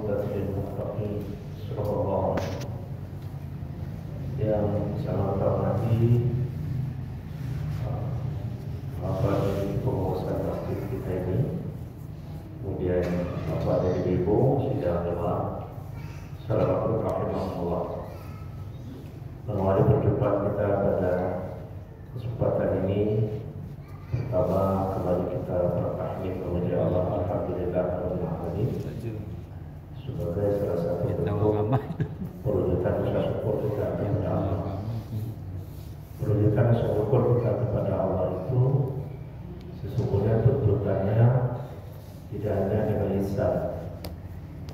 للمتقين صدق الله yang sangat terhormati Bapak dari pengurusan masjid kita ini, kemudian Bapak dari Ibu sidang jemaah, Assalamualaikum warahmatullahi wabarakatuh. Mengawali perjumpaan kita pada kesempatan ini, pertama kembali kita bertahmid kepada Allah, alhamdulillah rabbil alamin, sebagai salah satu bentuk perwujudan rasa syukur kita kepada Allah. Perwujudan rasa syukur kita kepada Allah itu sesungguhnya tuntutannya tidak hanya dengan lisan,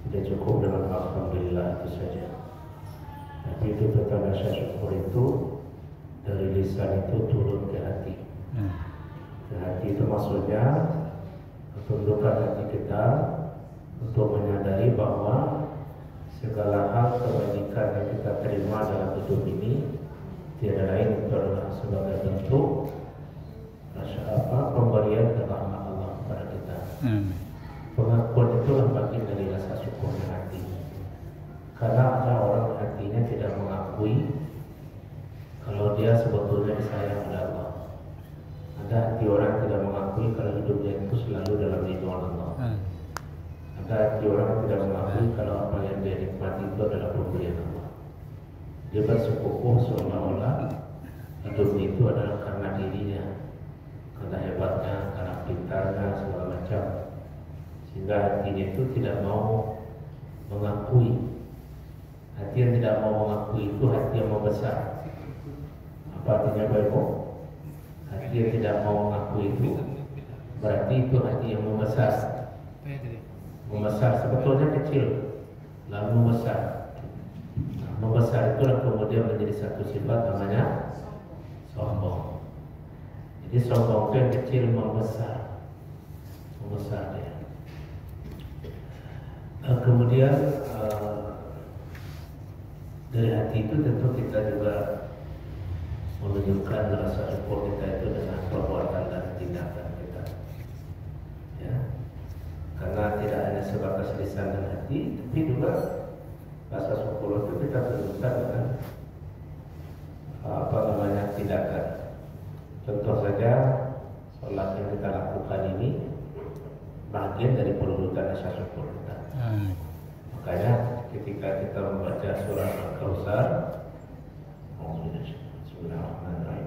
tidak cukup dengan alhamdulillah itu saja, tapi tuntutan rasa syukur itu dari lisan itu turun ke hati. Ke hati itu maksudnya tuntutan hati kita untuk menyadari bahwa segala hal kebaikan yang kita terima dalam hidup ini tiada lain itu adalah sebagai bentuk pemberian rahmat Allah kepada kita. Pengakuan itulah bagian dari rasa syukurnya hati. Karena ada orang hatinya tidak mengakui kalau dia sebetulnya disayang oleh Allah. Ada hati orang tidak mengakui kalau hidupnya itu selalu dalam lindungan Allah. Ada hati orang yang tidak mengakui kalau apa yang dia nikmati itu adalah pemberian Allah. Dia bersekukuh seolah-olah hidup itu adalah karena dirinya, karena hebatnya, karena pintarnya, segala macam. Sehingga hatinya itu tidak mau mengakui. Hati yang tidak mau mengakui itu hati yang mau besar. Apa artinya Bapak? Hati yang tidak mau mengakui itu berarti itu hati yang membesar. Membesar sebetulnya kecil, lalu membesar. Membesar itulah kemudian menjadi satu sifat namanya sombong. Jadi sombong itu yang kecil membesar dia. Kemudian dari hati itu tentu kita juga menunjukkan rasa syukur kita itu dengan perbuatan dan tindakan kita. Ya. Karena tidak hanya sebatas lisan dan hati, tapi juga rasa syukur itu kita tunjukkan dengan tindakan. Contoh saja, sholat yang kita lakukan ini bagian dari perwujudan rasa syukur kita. Makanya ketika kita membaca surah Al-Kautsar,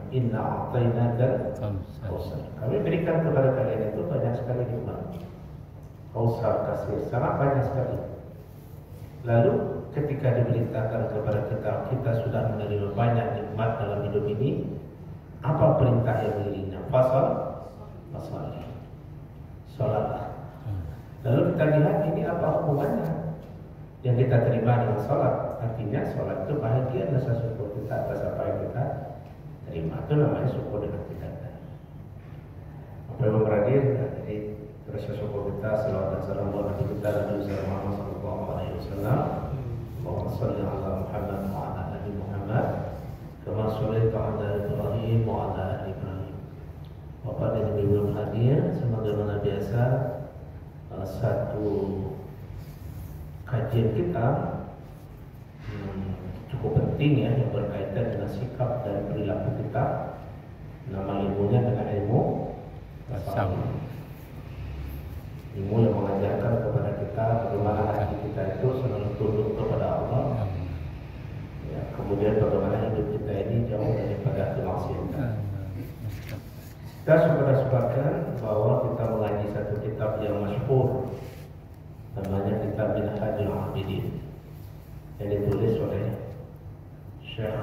Inna a'tainakal kautsar. Kami berikan kepada kalian itu banyak sekali nikmat. Kautsar kasir, sangat banyak sekali. Lalu ketika diberitakan kepada kita sudah menerima banyak nikmat dalam hidup ini, apa perintah yang dirinya? Fasal, sholatlah. Lalu kita lihat ini apa hubungannya yang kita terima dengan sholat. Artinya sholat itu bahagian rasa syukur kita atas apa yang kita terima. Itu namanya syukur dengan tindakan. Apa yang berakhir? Jadi rasa syukur kita, salawat dan salam buat Nabi kita Nabi Muhammad sallallahu alaihi wasallam. Allahumma shalli ala Muhammad wa ala ali Muhammad kama shallaita ala Ibrahim wa ala ali Ibrahim. Bapak dan Ibu belum hadir, sebagaimana biasa satu kajian kita cukup penting ya, yang berkaitan dengan sikap dan perilaku kita. Nama ilmunya dengan ilmu tasawuf. Ilmu yang mengajarkan kepada kita bagaimana hati kita itu selalu tunduk kepada Allah. Ya, kemudian bagaimana hidup kita ini jauh daripada kemaksiatan. Kita sudah sepakat bahwa kita mengaji satu kitab yang masyhur, namanya Kitab Minhajul Abidin, yang ditulis oleh Syekh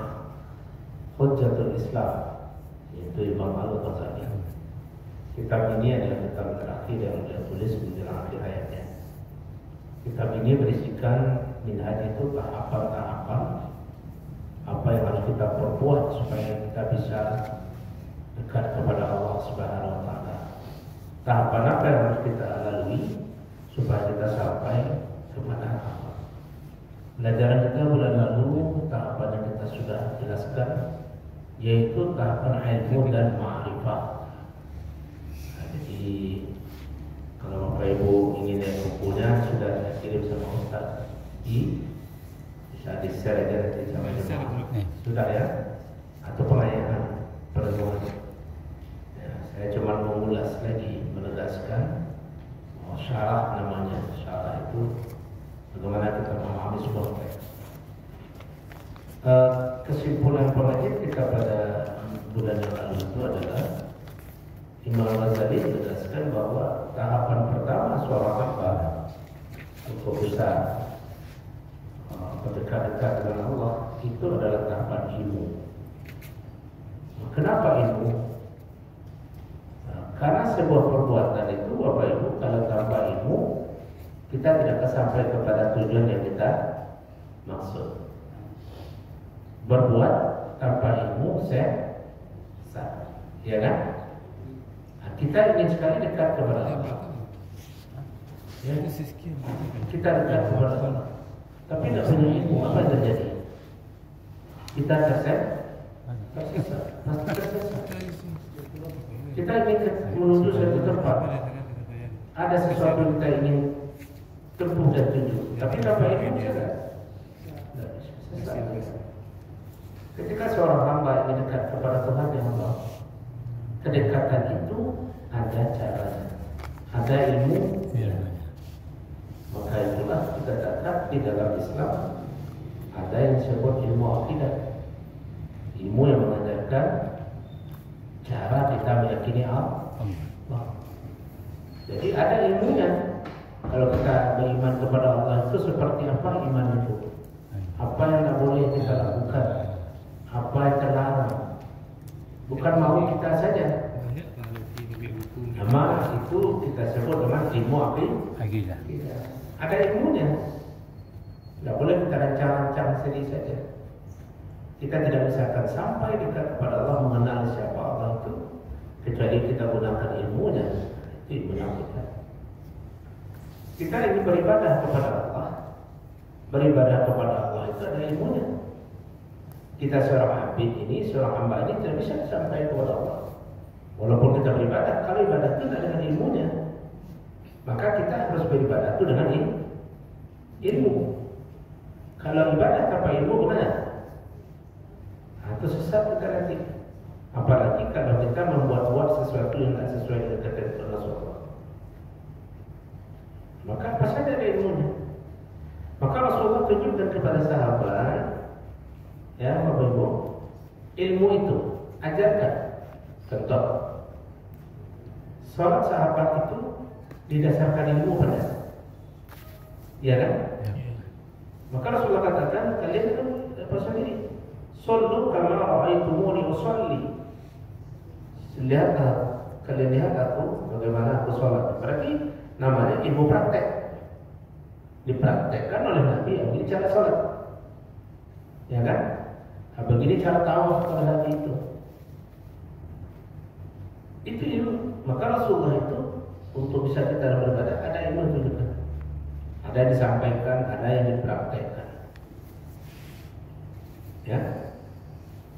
Hujjatul Islam, yaitu Imam Al-Ghazali. Kitab ini adalah kitab terakhir yang dia tulis di akhir hayatnya. Kitab ini berisikan minhaj itu tahapan-tahapan apa yang harus kita perbuat supaya kita bisa dekat kepada Allah Subhanahu wa taala. Tahapan apa yang harus kita lalui supaya kita sampai kepada Allah. Pelajaran kita bulan lalu tahapan yang kita sudah jelaskan, yaitu tahapan ilmu dan ma'rifah. Jadi kalau Bapak Ibu ingin lihat bukunya sudah kirim sama Ustaz. Bisa di-share aja nanti sama jemaah. Sudah ya? Atau pengayaan pertemuan. Ya, saya cuma mengulas lagi, menegaskan syarah namanya. Syarah itu bagaimana kita memahami sebuah teks. Kesimpulan pengajian kita pada bulan yang lalu itu adalah Imam Ghazali menjelaskan bahwa tahapan pertama seorang hamba untuk bisa berdekat-dekat dengan Allah itu adalah tahapan ilmu. Kenapa ilmu? Karena sebuah perbuatan itu, Bapak Ibu, kalau tanpa ilmu kita tidak akan sampai kepada tujuan yang kita maksud. Berbuat tanpa ilmu sesat, ya kan? Nah, kita ingin sekali dekat kepada Allah. Ya, kita dekat kepada Allah, tapi tidak punya ilmu, apa yang terjadi? Kita tersesat, pasti tersesat. Kita ingin menuju suatu tempat, ada sesuatu yang kita ingin tempuh dan tuju, tapi tanpa ilmu tidak bisa. Ketika seorang hamba ingin dekat kepada Tuhan yang Allah, kedekatan itu ada caranya, ada ilmu. Maka itulah kita katakan di dalam Islam ada yang disebut ilmu akidah, ilmu yang mengajarkan cara kita meyakini Allah. Jadi ada ilmunya. Kalau kita beriman kepada Allah itu seperti apa iman itu? Apa yang tidak boleh kita lakukan? Apa yang terlarang? Bukan mau kita saja. Nama itu kita sebut dengan ilmu akidah. Ada ilmunya. Tidak boleh kita rancang-rancang sendiri saja. Kita tidak bisa akan sampai dekat kepada Allah, mengenal siapa Allah itu kecuali kita gunakan ilmunya. Itu ilmu kita. Kita ingin beribadah kepada Allah. Beribadah kepada Allah itu ada ilmunya. Kita seorang abid ini, seorang hamba ini tidak bisa sampai kepada Allah. Walaupun kita beribadah, kalau ibadah itu tidak dengan ilmunya, maka kita harus beribadah itu dengan ilmu. Kalau ibadah tanpa ilmu benar, itu sesat kita nanti. Apalagi kalau kita membuat-buat sesuatu yang tidak sesuai dengan ketentuan Rasulullah. Maka apa saja ada ilmunya. Maka Rasulullah tunjukkan kepada sahabat, ya Bapak Ibu, ilmu itu ajarkan. Contoh, sholat sahabat itu didasarkan ilmu benar, ya kan? Maka Rasulullah katakan, kalian itu apa sendiri? Sallu kama ra'aitumuni usalli. Lihatlah, kalian lihat aku bagaimana aku sholat. Berarti namanya ilmu praktek. Dipraktekkan oleh Nabi yang ini cara sholat, ya kan? Nah, begini cara tawaf pada hari itu. Itu ilmu. Maka Rasulullah itu untuk bisa kita beribadah ada ilmu itu juga. Ada yang disampaikan, ada yang dipraktekkan. Ya.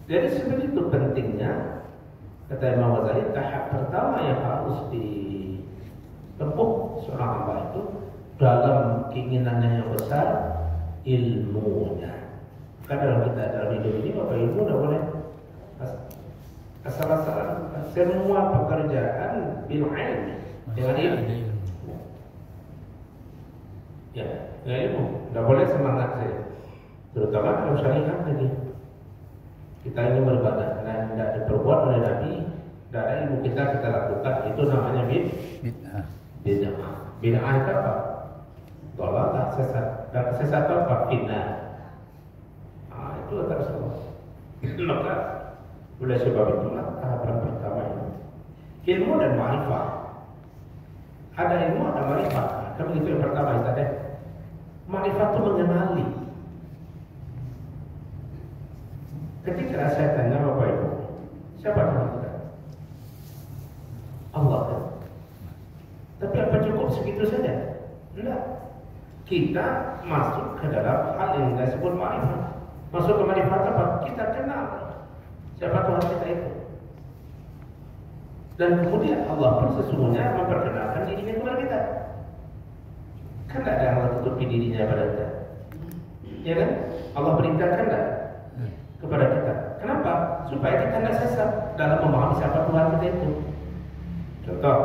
Jadi seperti itu pentingnya, kata Imam Ghazali, tahap pertama yang harus ditempuh seorang hamba itu dalam keinginannya yang besar, ilmunya. Karena dalam hidup ini Bapak Ibu tidak boleh asal-asalan. Semua pekerjaan bil ilmi, dengan ilmu. Ya, dengan ilmu. Tidak boleh semangat saya. Terutama kalau syariat lagi. Kita ingin beribadah dan tidak diperbuat oleh Nabi, tidak ada ilmu kita lakukan, itu namanya bid'ah. Bid'ah itu apa? Dalalah, sesat. Dan sesat apa? Fitnah. Itu antara semua. Maka oleh sebab itulah tahapan pertama ini ilmu dan ma'rifah. Ada ilmu, ada ma'rifah. Kan begitu yang pertama tadi. Ma'rifah itu mengenali. Ketika saya tanya Bapak Ibu, siapa Tuhan kita? Allah kan? Tapi apa cukup segitu saja? Tidak. Kita masuk ke dalam hal yang disebut ma'rifah. Masuk ke ma'rifah apa? Kita kenal siapa Tuhan kita itu. Dan kemudian Allah pun sesungguhnya memperkenalkan dirinya kepada kita. Kan tidak ada yang Allah tutupi dirinya pada kita. Ya kan? Allah perintahkan tidak kepada kita. Kenapa? Supaya kita tidak sesat dalam memahami siapa Tuhan kita itu. Contoh,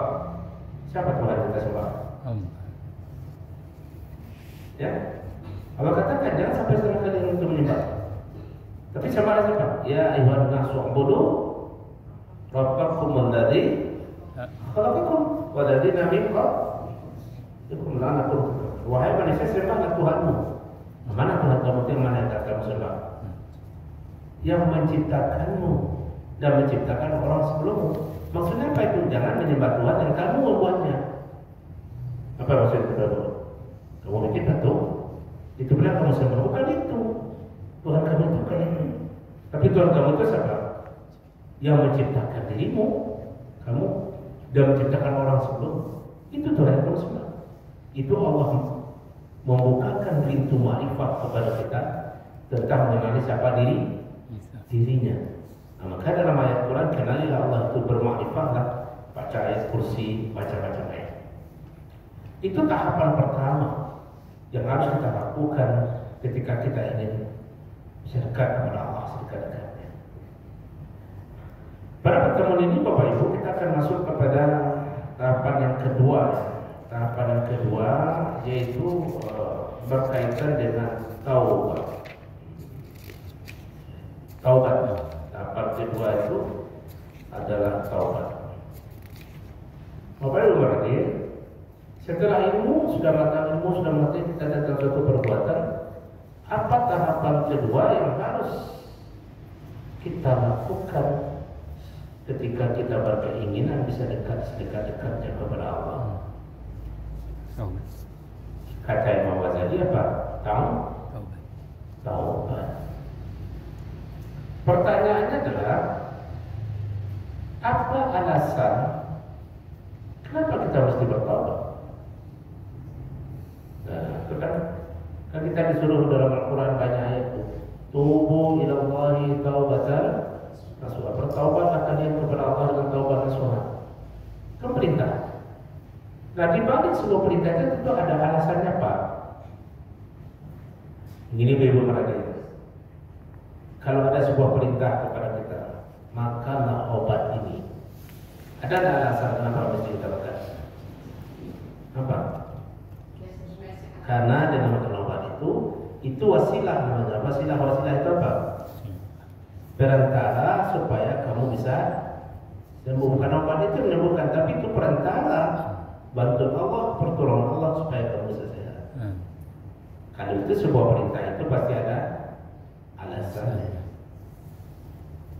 siapa Tuhan kita sembah? Ya, Allah katakan jangan sampai salah kalian untuk menyembah. Tapi sama ada siapa? Ya ayuhan nasu ubudu rabbakum alladzi khalaqakum walladzina min qablikum la'allakum tattaqun. Wahai manusia, sembahlah Tuhanmu. Mana Tuhan kamu yang mana yang kamu sembah? Yang menciptakanmu dan menciptakan orang sebelummu. Maksudnya apa itu? Jangan menyembah Tuhan yang kamu membuatnya. Apa maksudnya itu? Kamu bikin patung, itu benar kamu sembah. Bukan itu. Tuhan kamu itu bukan itu. Tapi Tuhan kamu itu siapa? Yang menciptakan dirimu, kamu, dan menciptakan orang sebelum. Itu Tuhan yang kamu sembah. Itu Allah membukakan pintu ma'rifat kepada kita tentang mengenali siapa dirinya. Nah, maka dalam ayat Quran, kenalilah Allah itu bermakrifat, baca ayat kursi, baca-baca ayat. Itu tahapan pertama yang harus kita lakukan ketika kita ingin bisa dekat kepada Allah sedekat-dekatnya. Pada pertemuan ini Bapak Ibu, kita akan masuk kepada tahapan yang kedua. Tahapan yang kedua yaitu berkaitan dengan taubat. Tahapan kedua itu adalah taubat. Bapak Ibu berarti setelah ilmu sudah mengetahui kita datang suatu perbuatan, apa tahapan kedua yang harus kita lakukan ketika kita berkeinginan bisa sedekat-dekatnya kepada Allah? Kata Imam Ghazali apa? Taubat. Pertanyaannya adalah, apa alasan kenapa kita mesti bertaubat? Nah, itu kan kita disuruh dalam Al-Quran banyak ayat itu. Tubu ilallahi taubatan nasuha. Bertaubatlah kalian kepada Allah dengan taubat nasuha. Itu perintah. Nah, di balik sebuah perintah itu tentu ada alasannya, Pak. Ini Ibu perhatikan. Kalau ada sebuah perintah kepada kita, makanlah obat ini. Ada nggak alasan kenapa mesti kita makan? Apa? Karena dengan makan obat itu wasilah namanya. Wasilah itu apa? Perantara supaya kamu bisa sembuh. Bukan obat itu menyembuhkan, tapi itu perantara bantuan Allah, pertolongan Allah supaya kamu bisa sehat. Kalau itu sebuah perintah itu pasti ada alasannya.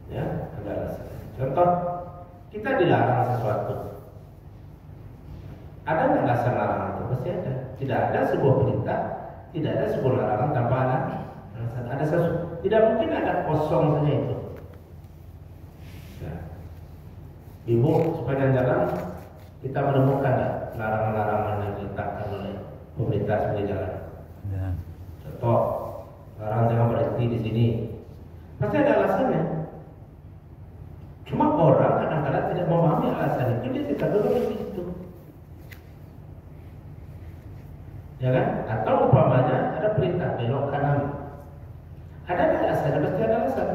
Ya, ada alasannya. Contoh, kita dilarang sesuatu. Ada nggak alasan larangan itu? Pasti ada. Tidak ada sebuah perintah, tidak ada sebuah larangan tanpa alasan. Ada sesuatu. Tidak mungkin ada kosong saja itu. Ya. Ibu sepanjang jalan kita menemukan larangan-larangan yang diletakkan oleh pemerintah sebagai jalan. Ya. Contoh, larang jangan berhenti di sini. Pasti ada alasannya. Cuma orang kadang-kadang tidak memahami alasan itu, dia tidak duduk di situ. Ya kan? Atau umpamanya ada perintah belok kanan. Ada alasan, pasti ada alasan.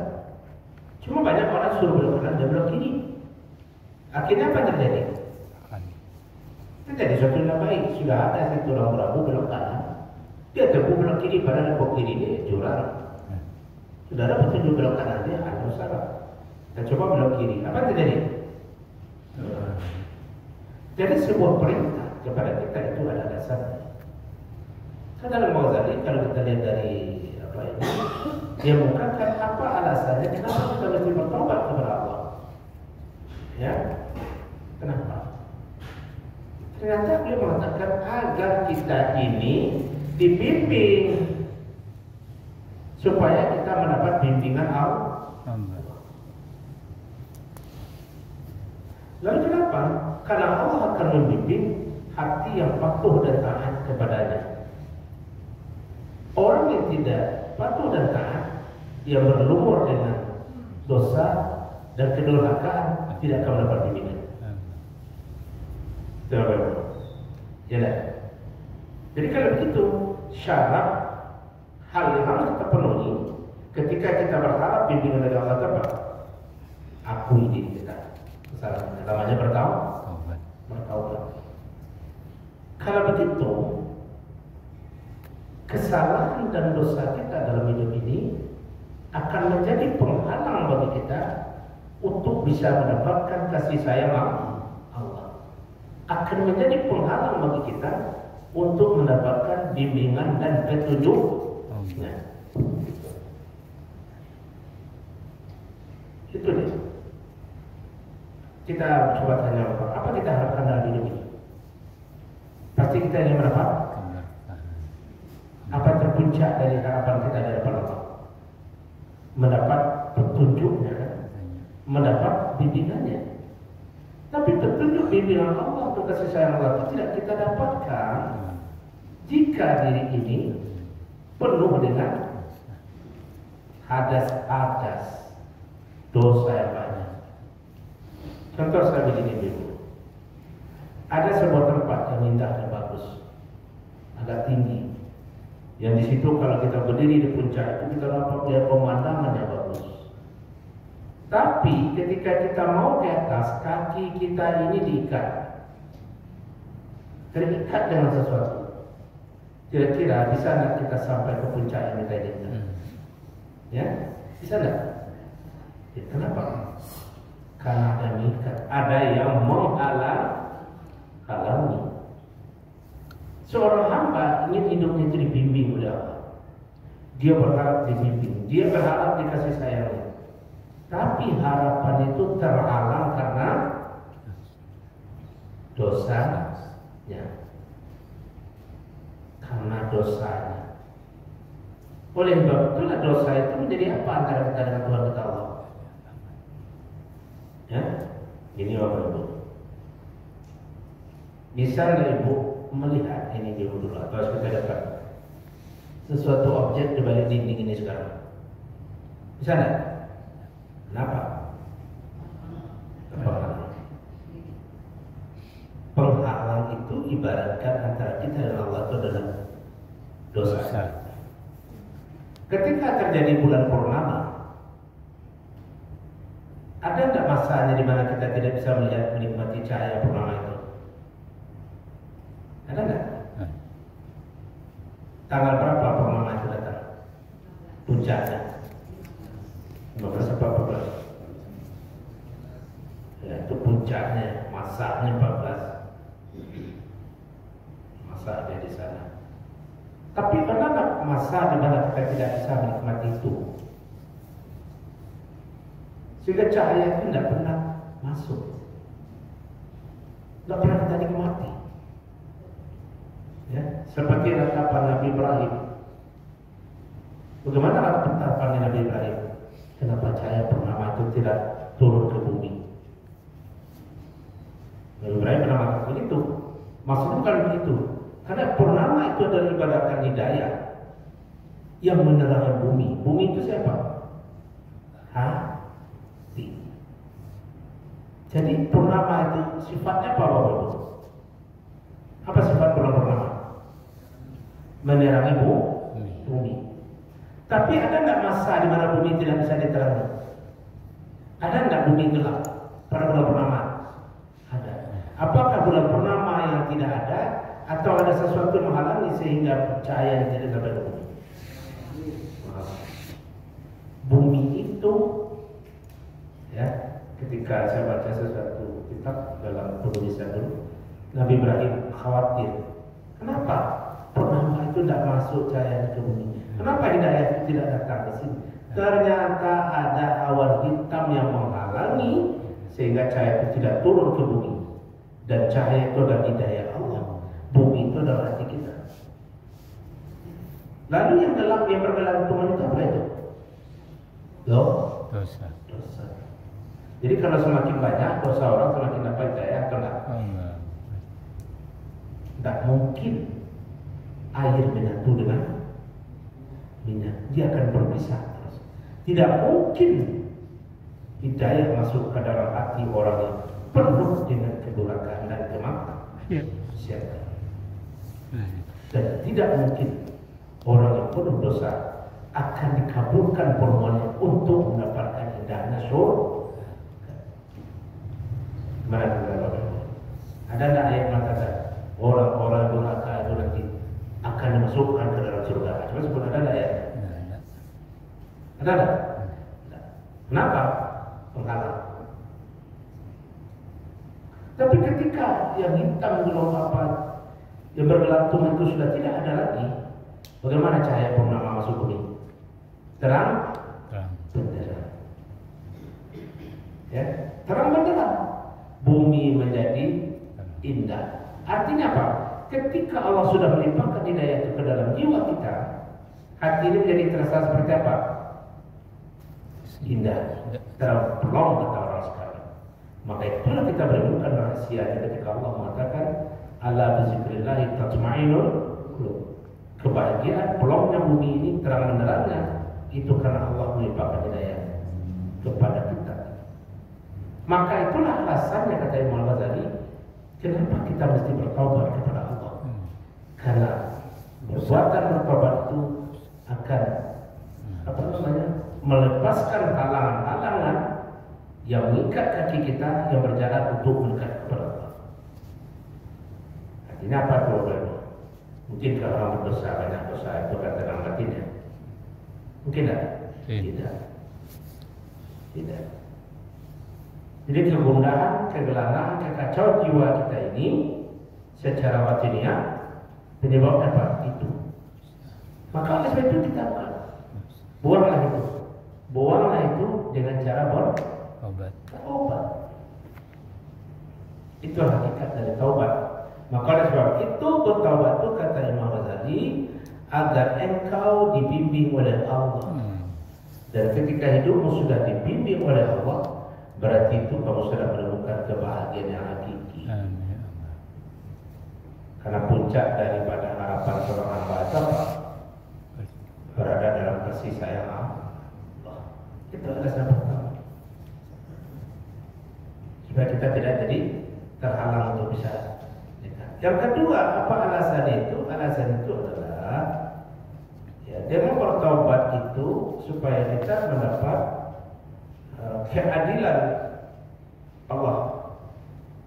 Cuma banyak orang suruh belok kanan, dia belok kiri. Akhirnya apa terjadi? Terjadi suatu yang baik. Sudah ada situ rambu-rambu belok kanan, dia teguh belok kiri, padahal belok kiri dia jurang. Sudah ada petunjuk belok kanan, dia ada salah. Kita coba belok kiri, apa terjadi? Jadi sebuah perintah kepada kita itu ada dasarnya. Kan dalam Ghazali kalau kita lihat dari apa ini, dia mengungkapkan apa alasannya kenapa kita mesti bertobat kepada Allah. Ya, kenapa? Ternyata dia mengatakan agar kita ini dibimbing supaya kita mendapat bimbingan Allah. Lalu kenapa? Karena Allah akan membimbing hati yang patuh dan taat kepadanya. Orang yang tidak patuh dan taat, yang berlumur dengan dosa dan kedurhakaan, tidak akan mendapat bimbingan. Ya, Jadi kalau begitu, syarat hal yang harus kita penuhi ketika kita berharap bimbingan dari Allah apa? Akui diri kita kesalahan. Namanya bertaubat. Kalau begitu, kesalahan dan dosa kita dalam hidup ini akan menjadi penghalang bagi kita untuk bisa mendapatkan kasih sayang Allah. Akan menjadi penghalang bagi kita untuk mendapatkan bimbingan dan petunjuk. Itu dia. Kita coba tanya apa kita harapkan dalam hidup ini? Pasti kita ingin mendapat apa terpuncak dari harapan kita dari Allah? Mendapat petunjuknya, mendapat bimbingannya. Tapi petunjuk bimbingan Allah atau kasih sayang Allah itu tidak kita dapatkan jika diri ini penuh dengan hadas, dosa yang banyak. Contoh saya begini dulu. Ada sebuah tempat yang indah dan bagus, agak tinggi. Yang di situ kalau kita berdiri di puncak itu kita dapat lihat pemandangan yang bagus. Tapi ketika kita mau ke atas, kaki kita ini terikat dengan sesuatu. Kira-kira bisa nggak kita sampai ke puncak yang kita inginkan? Ya, bisa nggak? Ya, kenapa? Karena ada mikat, ada yang menghalangi. Seorang hamba ingin hidupnya itu dibimbing oleh Allah. Dia berharap dibimbing, dia berharap dikasih sayangnya. Tapi harapan itu terhalang karena dosanya. Oleh sebab itulah dosa itu menjadi apa antara kita dengan Tuhan kita Allah? Ya, ini Bapak Ibu. Bisa nggak Ibu melihat ini dulu atau harus kita dapat sesuatu objek di balik dinding ini sekarang? Bisa nggak? Kenapa? Penghalang itu ibaratkan antara kita dan Allah itu adalah dosa. Ketika terjadi bulan purnama, ada tidak masanya di mana kita tidak bisa melihat menikmati cahaya purnama itu? Ada nggak? Tanggal berapa purnama itu datang? Puncaknya 15 apa 14? Ya, itu puncaknya, masanya 14. Masa ada di sana. Tapi ada masa di mana kita tidak bisa menikmati itu, sehingga cahaya itu tidak pernah masuk, tidak pernah kita nikmati. Ya, seperti ratapan Nabi Ibrahim. Bagaimana ratapan Nabi Ibrahim? Kenapa cahaya purnama itu tidak turun ke bumi? Nabi Ibrahim pernah mengatakan begitu. Maksudnya bukan begitu. Karena purnama itu adalah ibaratkan hidayah yang menerangi bumi. Bumi itu siapa? Hati. Jadi purnama itu sifatnya apa Bapak Ibu? Apa sifat bulan purnama? Menerangi bumi. Tapi ada nggak masa di mana bumi tidak bisa diterangi? Ada nggak bumi gelap pada bulan purnama? Ada. Apakah bulan purnama yang tidak ada? Atau ada sesuatu yang menghalangi sehingga cahaya yang tidak sampai ke bumi? Bumi itu, ya, ketika saya baca sesuatu kitab dalam penulisan dulu, Nabi Ibrahim khawatir. Kenapa purnama itu tidak masuk cahaya ke bumi? Kenapa hidayah itu tidak datang ke sini? Ternyata ada awan hitam yang menghalangi sehingga cahaya itu tidak turun ke bumi. Dan cahaya itu adalah hidayah Allah. Bumi itu adalah hati kita. Lalu yang gelap, yang bergelantungan itu apa itu? Dosa. Jadi kalau semakin banyak dosa orang, semakin dapat hidayah atau enggak? Tidak mungkin air menyatu dengan minyak. Dia akan berpisah terus. Tidak mungkin hidayah masuk ke dalam hati orang yang penuh dengan kedurhakaan dan kemaksiatan. Dan tidak mungkin orang yang penuh dosa akan dikabulkan permohonannya untuk mendapatkan indahnya surga. Mana kita tahu? Ada tak ayat mengatakan orang-orang durhaka itu nanti akan dimasukkan ke dalam surga? Coba sebut, ada tak ayat? Ada tak? Kenapa? Penghalang. Tapi ketika yang hitam belum apa, yang bergelantung itu sudah tidak ada lagi, bagaimana cahaya purnama masuk bumi? Terang, benderang. Ya, terang benderang. Bumi menjadi indah. Artinya apa? Ketika Allah sudah melimpahkan hidayah itu ke dalam jiwa kita, hati ini menjadi terasa seperti apa? Indah. Terang kata orang sekarang. Maka itulah kita menemukan rahasianya ketika Allah mengatakan ala bizikrillahi tatma'innul qulub. Kebahagiaan pelongnya bumi ini, terang benderangnya, itu karena Allah melimpahkan hidayah kepada kita. Maka itulah alasannya, kata Imam Ghazali, kenapa kita mesti bertaubat kepada Allah. Karena perbuatan bertaubat itu akan melepaskan halangan-halangan yang mengikat kaki kita yang berjalan untuk mendekat kepada Allah. Artinya apa tuh? Mungkin kalau orang berdosa, banyak dosa itu kata dalam batinnya. Mungkin tidak? Tidak. Jadi kegundahan, kegelaran, kekacauan jiwa kita ini secara batiniah penyebabnya apa? Itu. Maka oleh sebab itu kita buanglah itu dengan cara berobat. Itu hakikat dari taubat. Maka oleh sebab itu bertaubat itu, kata Imam Ghazali, agar engkau dibimbing oleh Allah. Dan ketika hidupmu sudah dibimbing oleh Allah, berarti itu kamu sudah menemukan kebahagiaan yang hakiki. Karena puncak daripada harapan seorang hamba apa? Berada dalam kasih sayang Allah. Itu alasan pertama. Supaya kita tidak jadi terhalang untuk bisa dekat. Yang kedua, apa alasan itu? Alasan itu adalah dengan bertaubat itu supaya kita mendapat keadilan Allah.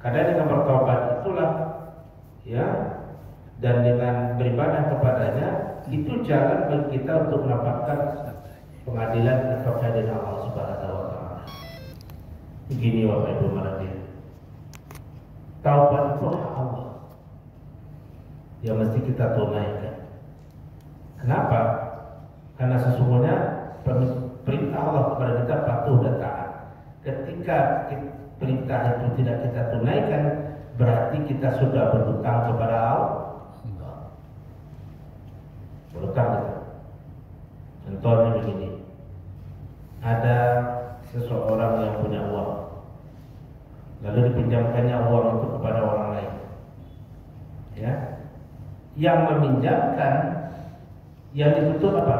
Karena dengan bertaubat itulah dan dengan beribadah kepadanya, itu jalan bagi kita untuk mendapatkan pengadilan atau keadilan Allah Subhanahu wa taala. Begini Bapak Ibu Maradia. Taubat itu hak Allah yang mesti kita tunaikan. Kenapa? Karena sesungguhnya perintah Allah kepada kita patuh dan taat. Ketika perintah itu tidak kita tunaikan, berarti kita sudah berhutang kepada Allah. Berhutang kita. Contohnya begini, ada seseorang yang punya uang, lalu dipinjamkannya uang itu kepada orang lain. Yang meminjamkan, yang dituntut apa?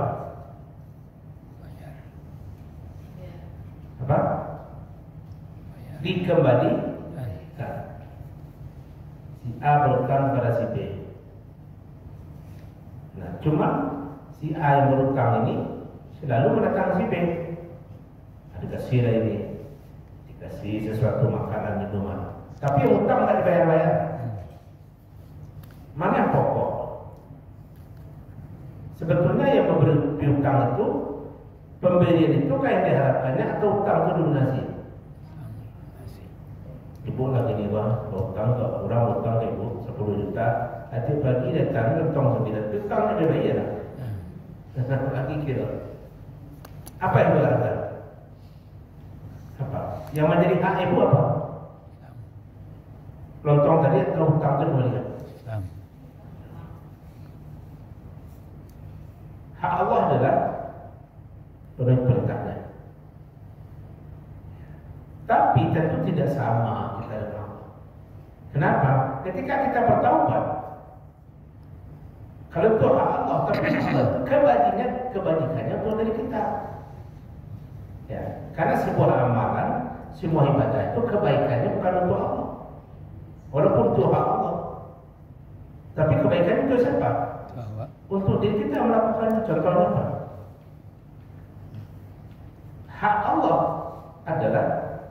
Apa? Dikembalikan. Si A berutang pada si B. Nah, cuma si A yang berutang ini selalu mendatang si B. Dikasih lah ini, dikasih sesuatu makanan, minuman. Tapi yang utang nggak dibayar-bayar. Mana yang pokok? Sebetulnya yang memberi piutang itu, pemberian itu kayak diharapkannya atau utang itu lunasi. Ibu lagi nih bang, utang ke orang, utang ke ibu 10 juta, nanti pagi datang utang 9, utangnya dia bayar. Lagi kira, apa yang berlaku? Apa? Yang menjadi hak ibu apa? Lontong tadi atau utang itu melihat? Hak Allah adalah perintahnya. Tapi tentu tidak sama kita dengan Allah. Kenapa? Ketika kita bertaubat, kalau itu hak Allah, tapi kebajikannya bukan dari kita. Karena sebuah amalan, semua ibadah itu kebaikannya bukan untuk Allah, walaupun itu hak Allah. Tapi kebaikannya itu siapa? untuk diri kita melakukan itu. Contohnya apa? Hak Allah adalah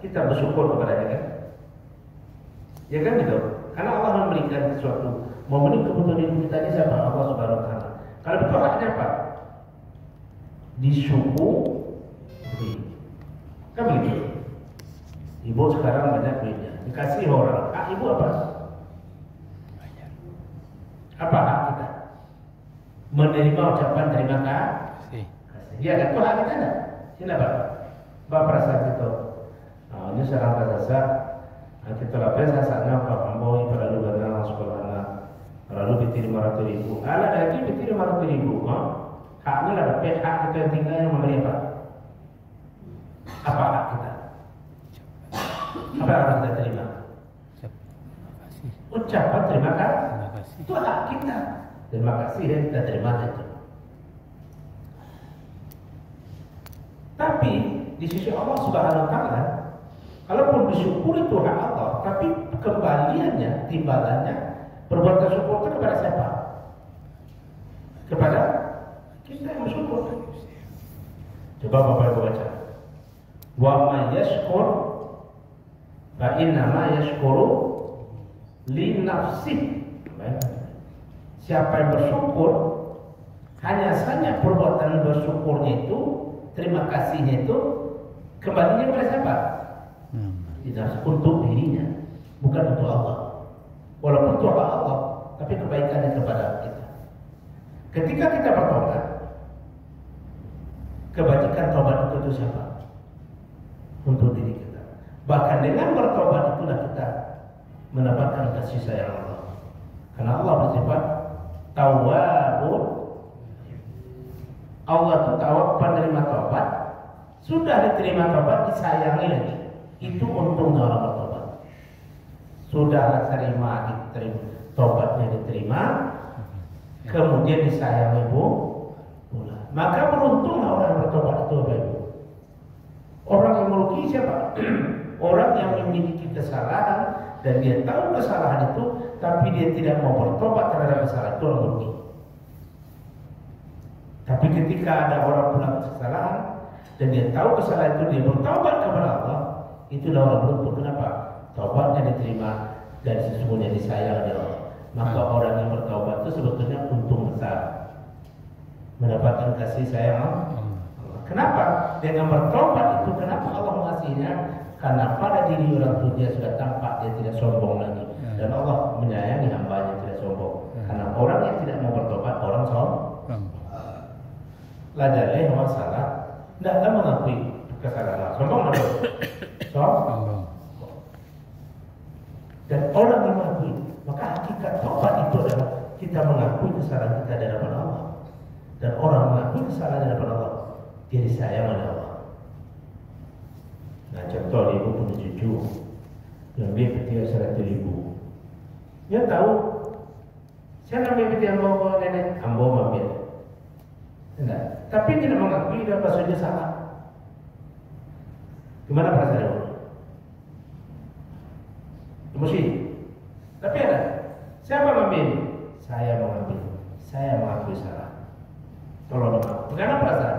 kita bersyukur kepadanya kan? Ya kan gitu. Karena Allah memberikan sesuatu, memenuhi kebutuhan hidup kita ini siapa? Allah Subhanahu wa taala. Kalau betul haknya apa? Disyukuri. Kan begitu. Ibu sekarang banyak duitnya, dikasih orang. Hak ibu apa? Apa hak kita? Menerima ucapan terima kasih. Ya kan? Itu hak kita enggak? Sini Pak. Bapak perasaan itu. Nah, ini seorang kasasa. Kita lapis sasanya Pak Amboi pada lu gana sekolah anak. Lalu bitir 500.000. Ala lagi bitir 500.000. Haknya lah dapat hak kita yang tinggal yang memberi apa? Apa hak kita? Apa yang kita terima? Ucapan terima kasih. Itu hak kita. Terima kasih yang kita terima itu. Tapi di sisi Allah Subhanahu wa taala, kalaupun bersyukur itu hak Allah, tapi kembaliannya, timbalannya, perbuatan syukur itu kepada siapa? Kepada kita yang bersyukur. Coba Bapak Ibu baca. Wa may yashkur fa inna ma yashkuru li nafsihi. Siapa yang bersyukur, hanya saja perbuatan bersyukurnya itu, terima kasihnya itu kembalinya kepada siapa? Tidak untuk dirinya, bukan untuk Allah. Walaupun itu Allah, tapi kebaikannya kepada kita. Ketika kita bertobat, kebajikan tobat itu siapa? Untuk diri kita. Bahkan dengan bertobat itulah kita mendapatkan kasih sayang Allah. Karena Allah bersifat Tawwabun. Allah itu tawab penerima tobat. Sudah diterima tobat, disayangi lagi. Itu untungnya orang bertobat. Sudah diterima tobatnya diterima, kemudian disayangi pula. Maka beruntunglah orang yang bertobat itu, Bapak Ibu. Orang yang merugi siapa? Orang yang memiliki kesalahan dan dia tahu kesalahan itu, tapi dia tidak mau bertobat terhadap kesalahan itu, orang merugi. Tapi ketika ada orang pulang kesalahan dan dia tahu kesalahan itu, dia bertobat kepada Allah, itulah orang beruntung. Kenapa? Tobatnya diterima dan sesungguhnya disayang oleh Allah. Maka orang yang bertobat itu sebetulnya untung besar, mendapatkan kasih sayang Allah. Kenapa? Dengan bertobat itu, kenapa Allah mengasihinya? Karena pada diri orang itu dia sudah tampak, dia tidak sombong lagi. Dan Allah menyayangi hambanya tidak sombong. Karena orang yang tidak mau bertobat, orang sombong. Lajaleh masalah, tidaklah mengakui kesalahan. Sombong atau sombong. Dan orang yang mengakui, maka hakikat tobat itu adalah kita mengakui kesalahan kita di hadapan Allah. Dan orang mengakui kesalahan di hadapan Allah, dia disayang oleh Allah. Nah, contoh ibu punya cucu yang dia petir 100.000. Dia tahu, saya namanya petir ambo nenek, ambo mampir. Enggak. Tapi tidak mengakui dan maksudnya salah. Gimana perasaan ibu? Emosi. Tapi ada. Siapa mengambil? Saya mengambil. Saya mengakui salah. Tolong dimaafkan. Bagaimana perasaan?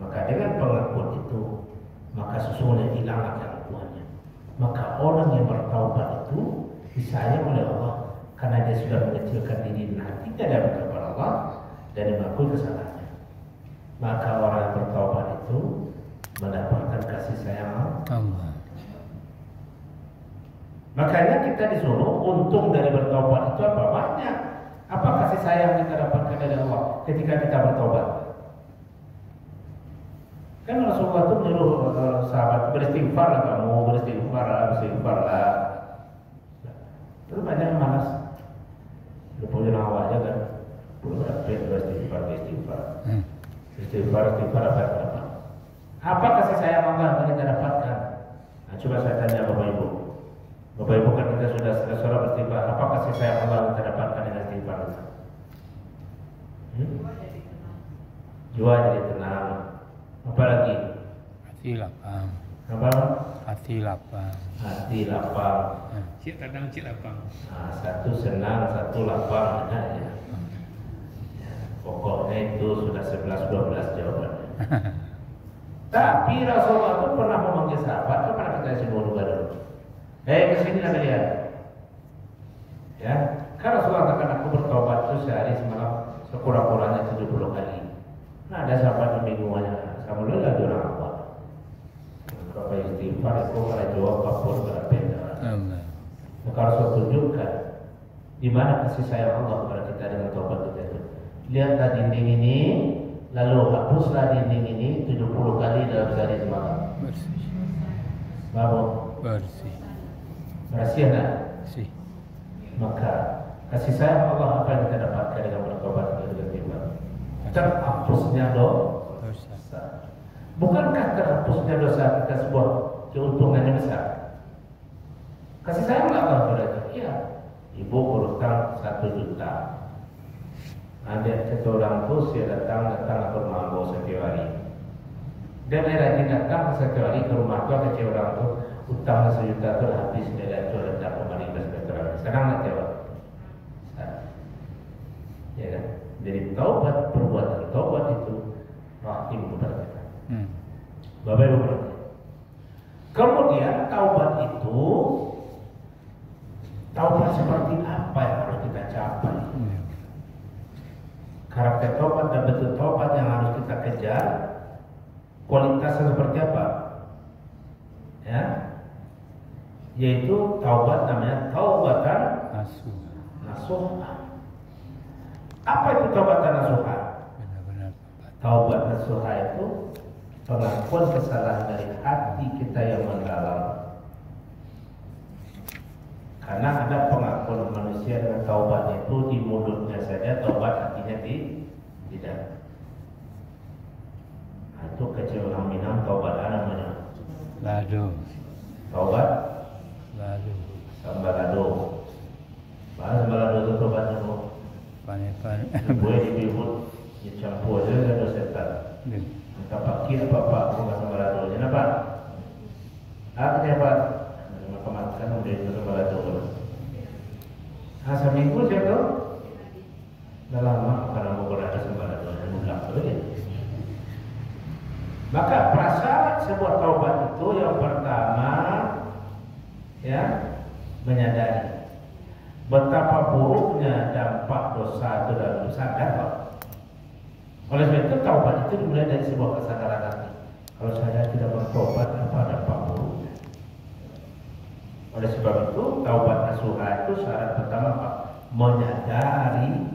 Maka dengan pengakuan itu, maka sesungguhnya hilanglah keakuannya. Maka orang yang bertaubat itu disayang oleh Allah karena dia sudah mengecilkan diri dan hatinya dan kepada Allah dan mengakui kesalahannya. Maka orang yang bertaubat itu mendapatkan kasih sayang Allah. Makanya kita disuruh untung dari bertobat itu apa? Banyak. Apa kasih sayang kita dapatkan dari Allah ketika kita bertobat? Kan Rasulullah itu menyuruh sahabat beristighfar lah, kamu beristighfar lah. Terus banyak yang malas. Udah punya nawa aja kan. Belum dapat beristighfar. Istighfar apa? Apa kasih sayang Allah yang kita dapatkan? Nah, coba saya tanya Bapak Ibu. Bapak Ibu kan kita sudah selesai beristighfar. Apa kasih sayang Allah yang kita dapatkan dengan istighfar? Jiwa jadi tenang. Apa lagi? Hati lapang. Apa? Hati lapang. Hati lapang. Cik kadang cik lapang. Nah, satu senang, satu lapang. Nah, ya. Pokoknya itu sudah 11-12 jawabannya. Tapi Rasulullah itu pernah memanggil sahabat, kepada kita semua dulu. Kesini lagi lihat. Ya, kan Rasulullah katakan aku bertobat itu sehari semalam sekurang-kurangnya 70 kali. Nah ada sahabat yang bingungnya, kamu lihat lagi orang apa? Berapa istighfar itu kalau jawab kapur berbeda. Maka Rasul tunjukkan di mana kasih sayang Allah kepada kita dengan taubat kita itu. Lihatlah dinding ini, lalu hapuslah dinding ini 70 kali dalam sehari semalam. Bersih. Baru Bersih. bersih enggak? Bersih. Maka kasih sayang Allah apa yang kita dapatkan dengan bertobat dengan tiba terhapusnya dosa. Bukankah terhapusnya dosa kita sebuah keuntungan yang besar? Kasih sayang Allah kepada kita. Iya. Ibu berutang 1 juta. Ada satu orang tuh dia datang ke rumah aku setiap hari. Dia rajin datang setiap hari ke rumah aku ke orang tuh utang 1 juta tuh habis dia tuh letak kembali ke sekitar. Sekarang nggak jawab. Ya kan? Jadi taubat, perbuatan taubat itu rahim kepada kita. Bapak Ibu berarti. Kemudian taubat itu taubat seperti apa yang harus kita capai? Karakter taubat dan bentuk taubat yang harus kita kejar, kualitasnya seperti apa? Ya, yaitu taubat namanya taubatan nasuha. Apa itu taubatan nasuha? Taubat nasuha itu pengakuan kesalahan dari hati kita yang mendalam. Karena ada pengakuan manusia dengan taubat itu di mulutnya saja, taubat hatinya tidak. Itu kecil orang Minang taubat namanya. Lado. Taubat. Lado. Sambalado. Bahasa sambalado itu taubatnya bu. Pane. Boleh dibibut, dicampur aja ada setan. Kita pakai apa bukan sambalado. Kenapa? Artinya apa? Makan udah itu sambalado. Seminggu saya tuh dah lama karena mau berada sambalado dan ulang tu ya. Maka prasyarat sebuah taubat itu yang pertama ya menyadari betapa buruknya dampak dosa itu dalam sadar. Oleh sebab itu taubat itu dimulai dari sebuah kesadaran hati. Kalau saya tidak bertobat, apa dampak buruknya? Oleh sebab itu taubat nasuha itu syarat pertama apa? Menyadari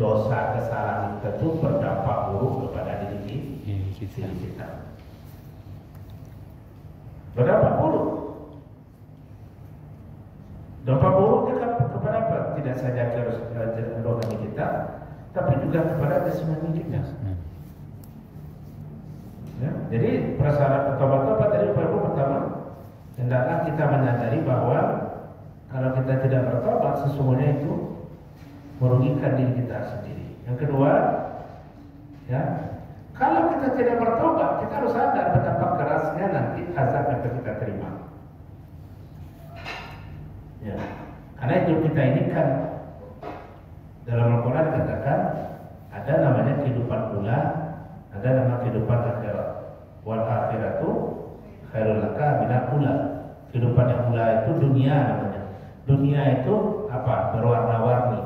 dosa kesalahan kita itu berdampak buruk kepada diri kita. Berdampak buruk. Dampak buruknya kepada apa? Tidak saja ke rohani kita, tapi juga kepada jasmani kita. Ya, jadi prasyarat taubat apa tadi? Pertama, hendaklah kita menyadari bahwa kalau kita tidak bertobat sesungguhnya itu merugikan diri kita sendiri. Yang kedua, ya, kalau kita tidak bertobat, kita harus sadar betapa kerasnya nanti azab yang kita terima. Ya, karena hidup kita ini kan dalam Al-Quran dikatakan ada namanya kehidupan ula, ada nama kehidupan akhirat. Wal akhiratu khairul laka minal ula. Kehidupan yang ula itu dunia namanya. Dunia itu apa? Berwarna-warni,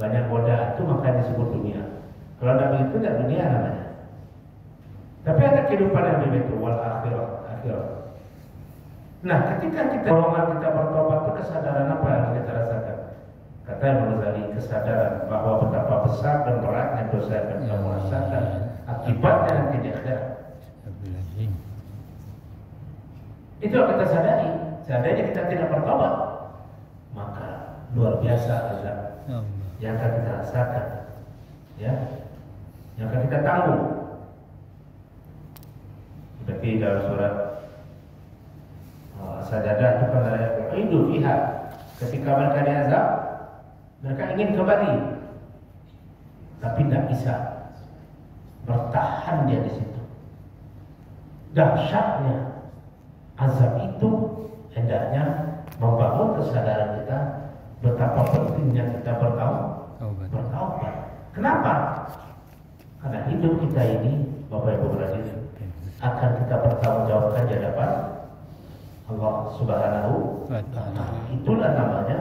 banyak godaan, itu makanya disebut dunia. Kalau tidak begitu tidak dunia namanya. Tapi ada kehidupan yang begitu, wal akhirat. Nah, ketika kita golongan kita bertobat itu kesadaran apa yang kita rasakan? Kata Imam Ghazali, kesadaran bahwa betapa besar dan beratnya dosa yang kita rasakan akibatnya nanti di akhirat. Itu yang kita sadari. Seandainya kita tidak bertobat, maka luar biasa azab yang akan kita rasakan, ya, yang akan kita tanggung. Seperti dalam surat Sajadah itu kan ada hidup pihak ketika mereka diazab, mereka ingin kembali, tapi tidak bisa bertahan dia di situ. Dahsyatnya azab itu hendaknya membangun kesadaran kita betapa pentingnya kita bertaubat. Kenapa? Karena hidup kita ini, Bapak Ibu berarti, akan kita pertanggungjawabkan di hadapan Allah Subhanahu wa Ta'ala. Itulah namanya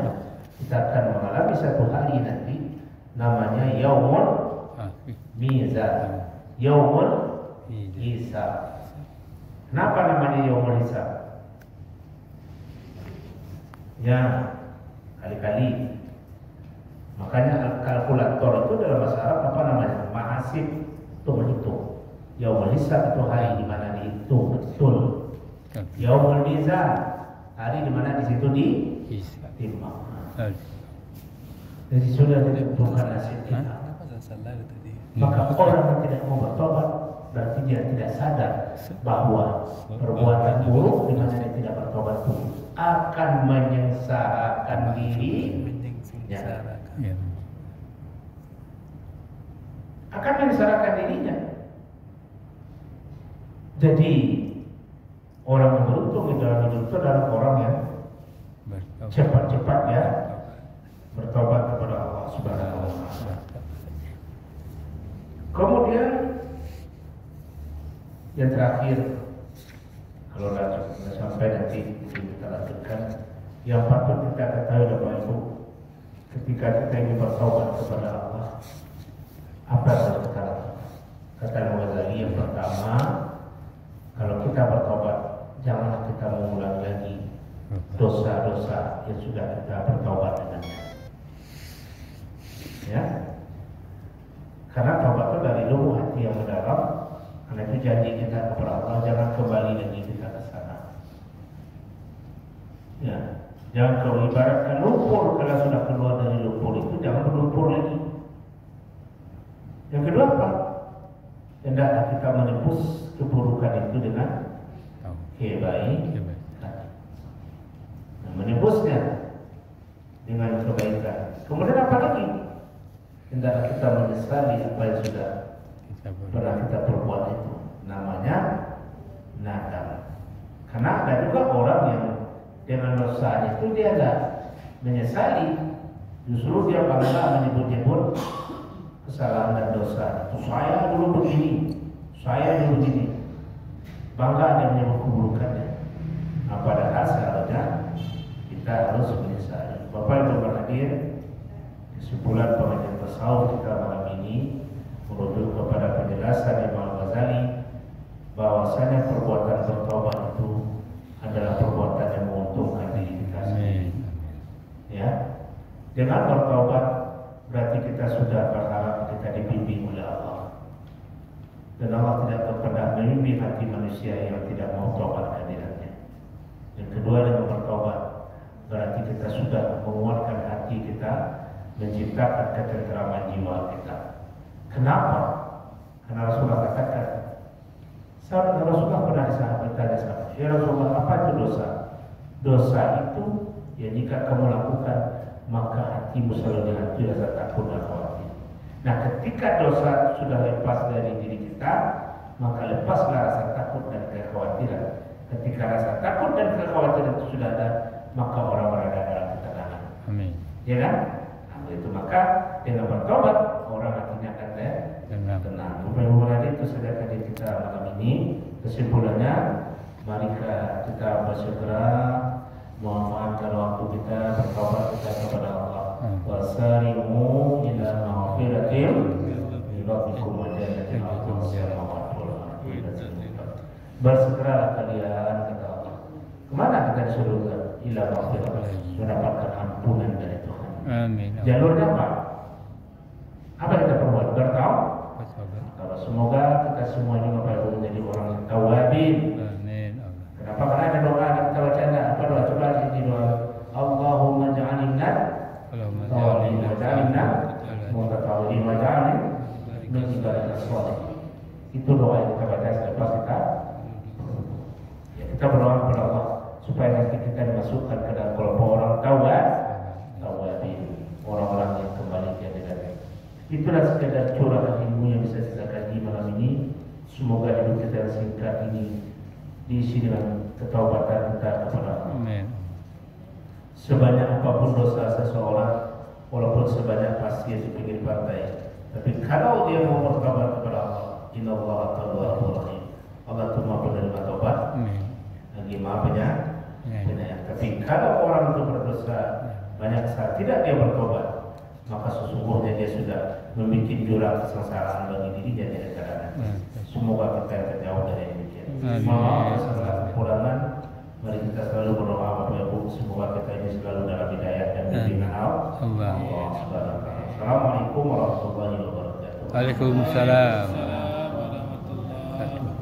kita akan mengalami satu hari nanti namanya Yaumul Mizan, Yaumul Hisab. Kenapa namanya Yaumul Hisab? Ya, kali-kali. Makanya kalkulator itu dalam bahasa Arab apa namanya? Mahasib, itu menghitung. Yaumul Hisab itu hari di mana dihitung betul. Yaumul Mizan, hari di mana di situ ditimbang. Jadi sudah ditentukan nasib kita. Maka orang yang tidak mau bertobat berarti dia tidak sadar bahwa perbuatan buruk di mana dia tidak bertobat itu akan menyengsarakan dirinya. Akan menyengsarakan dirinya. Jadi orang yang beruntung di dalam hidup itu adalah orang yang cepat-cepat ya bertobat kepada Allah Subhanahu wa Ta'ala. Kemudian yang terakhir, kalau sudah sampai nanti kita lanjutkan, yang patut kita ketahui Bapak Ibu, ketika kita ingin bertobat kepada Allah, apa yang harus kita lakukan? Kata Al-Ghazali, yang pertama, kalau kita bertobat, janganlah kita mengulangi lagi dosa-dosa yang sudah kita bertobat dengannya. Ya, karena tobat itu dari lubuk hati yang mendalam. Karena itu janji kita kepada Allah, jangan kembali lagi kita ke sana. Ya, jangan kau ibaratkan lumpur, kalau sudah keluar dari lumpur itu jangan berlumpur lagi. Yang kedua apa? Hendaklah kita menebus keburukan itu dengan kebaikan. Nah, menebusnya dengan kebaikan. Kemudian apa lagi? Hendaklah kita menyesali apa yang sudah pernah kita perbuat itu. Namanya nadam. Karena ada juga orang yang dengan dosa itu dia tidak menyesali, justru dia bangga menyebut-nyebut kesalahan dan dosa. Itu saya dulu begini, saya dulu begini. Bangga dia menyebut keburukannya. Nah, padahal seharusnya kita harus menyesali. Bapak Ibu berhadir, kesimpulan pengajian tasawuf kita malam ini merujuk kepada penjelasan Imam Ghazali bahwasanya perbuatan bertobat itu adalah perbuatan yang menguntungkan diri kita sendiri. Ya, dengan bertobat berarti kita sudah berharap kita dibimbing oleh Allah. Dan Allah tidak pernah membimbing hati manusia yang tidak mau tobat kehadirannya. Yang kedua, dengan bertobat berarti kita sudah menguatkan hati kita, menciptakan ketenteraman jiwa kita. Kenapa? Karena Rasulullah katakan, sahabat Rasulullah pernah bertanya sahabat, ya Rasulullah, apa itu dosa? Dosa itu ya jika kamu lakukan maka hatimu selalu dihantui rasa takut dan khawatir. Nah, ketika dosa sudah lepas dari diri kita, maka lepaslah rasa takut dan kekhawatiran. Ketika rasa takut dan kekhawatiran itu sudah ada, maka orang berada dalam ketenangan. Amin. Ya kan? Nah, itu maka dengan bertobat orang hatinya akan tenang. Mudah-mudahan itu saja kajian kita malam ini. Kesimpulannya, mari kita bersegera memanfaatkan waktu kita bertobat kita kepada Allah. Wasari'u ila maghfiratin min rabbikum wa jannatin 'arduha as-samawati wal ardu. Bersegeralah kalian kata Allah. Kemana kita disuruh? Ila maghfiratin, mendapatkan ampunan dari Tuhan. Amin. Jalurnya apa? Apa yang kita perbuat? Bertaubat. Kalau semoga kita semua juga baru menjadi orang yang tawabin. Amin. Kenapa? Karena ada doa yang kita baca. Apa doa? Coba ini doa. Allahumma ja'alna tawabin wa ja'alna mutatawabin wa ja'alna min ibadika sholihin. Itu doa yang kita baca selepas kita. Ya, kita berdoa kepada Allah supaya nanti kita dimasukkan ke dalam kelompok orang tawabin, orang-orang yang kembali ke jalan. Itulah sekedar curahan ilmu yang bisa kita kaji malam ini. Semoga hidup kita yang singkat ini diisi dengan ketaubatan kita kepada Allah. Sebanyak apapun dosa seseorang, walaupun sebanyak pasir di pinggir pantai, tapi kalau dia mau bertobat kepada saat tidak dia bertobat, maka sesungguhnya dia sudah membuat jurang kesengsaraan bagi dirinya di akhirat. Semoga kita terjauh dari demikian. Maaf segala kekurangan. Mari kita selalu berdoa Bapak Ibu, semoga kita ini selalu dalam hidayah dan bimbingan Allah Subhanahu wa taala. Assalamualaikum warahmatullahi wabarakatuh. Waalaikumsalam warahmatullahi wabarakatuh.